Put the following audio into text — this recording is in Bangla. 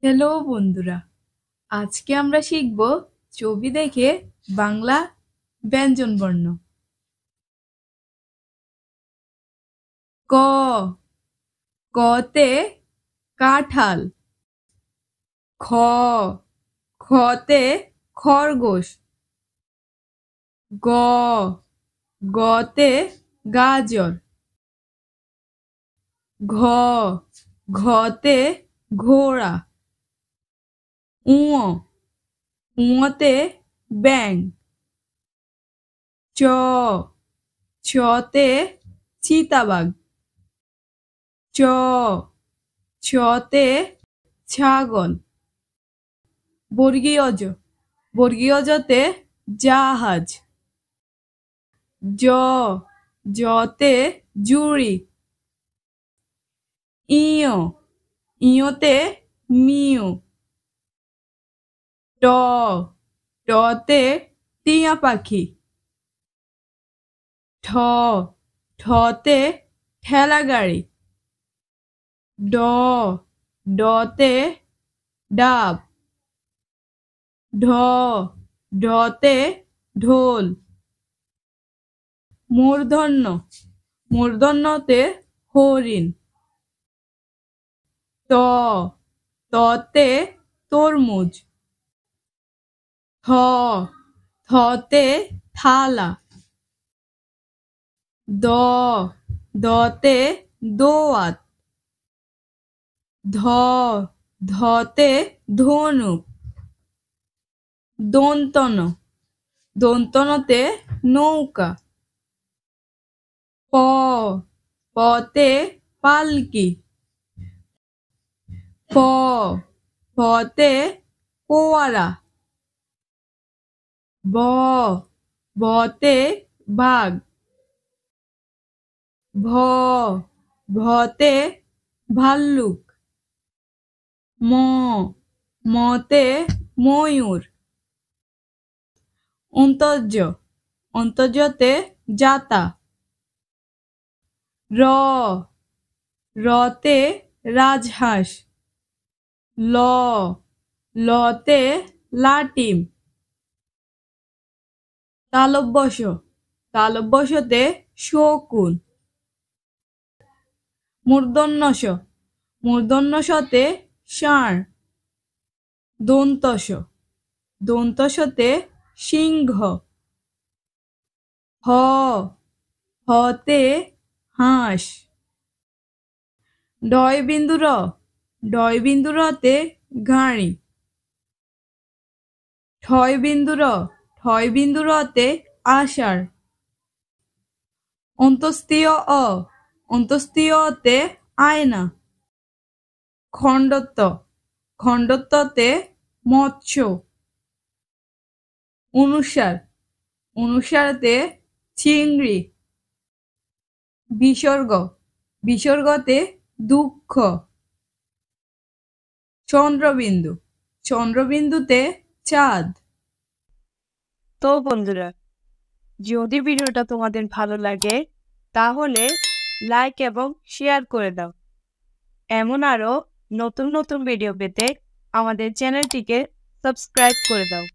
হ্যালো বন্ধুরা, আজকে আমরা শিখব ছবি দেখে বাংলা ব্যঞ্জনবর্ণ। ক, কতে কাঁঠাল। খ, খতে খরগোশ। গ, গতে গাজর। ঘ, ঘতে ঘোড়া। উঁ, উঁতে ব্যাঙ। চ, চতে চিতাবাঘ। চ, চতে ছাগল। বর্গীয় জ, বর্গীয় জতে জাহাজ। জ, জতে জুড়ি। ইয়, ইয়তে মিউ। ট, টতে টিয়া পাখি। ঠ, ঠতে ঠেলা গাড়ি। ড, ডতে ডাব। ঢ, ঢতে ঢোল। মূর্ধন্য, মূর্ধন্যতে হরিণ। ত, ততে তরমুজ। থ, থতে থালা। দ, দতে দোয়াত। ধ, ধতে ধনুক। দন্তন, দন্তনতে নৌকা। প, পতে পালকি। ফ, ফতে ফোয়ারা। ব, বতে বাঘ। ভ, ভতে ভাল্লুক। ম, মতে ময়ূর। অন্তর্য, অন্তর্যতে জাতা। র, রতে রাজহাঁস। ল, লতে লাটিম। তালব্যশ, তালব্যশতে শকুন। মূর্ধন্যষ, মূর্ধন্যষতে ষাঁড়। দন্তস, দন্তসতে সিংহ। হ, হতে হাঁস। ডয় বিন্দু র, ডয় বিন্দু রতে গাড়ি। ঠয় বিন্দু র, ঠয় বিন্দু রতে আষাঢ়। অন্তস্তীয় অ, অন্তস্তীয়তে আয়না। খণ্ডত্ব, খণ্ডত্বতে মৎস্য। অনুসার, অনুসারতে চিংড়ি। বিসর্গ, বিসর্গতে দুঃখ। চন্দ্রবিন্দু, চন্দ্রবিন্দুতে চাঁদ। তো বন্ধুরা, যদি ভিডিওটা তোমাদের ভালো লাগে তাহলে লাইক এবং শেয়ার করে দাও। এমন আরো নতুন নতুন ভিডিও পেতে আমাদের চ্যানেলটিকে সাবস্ক্রাইব করে দাও।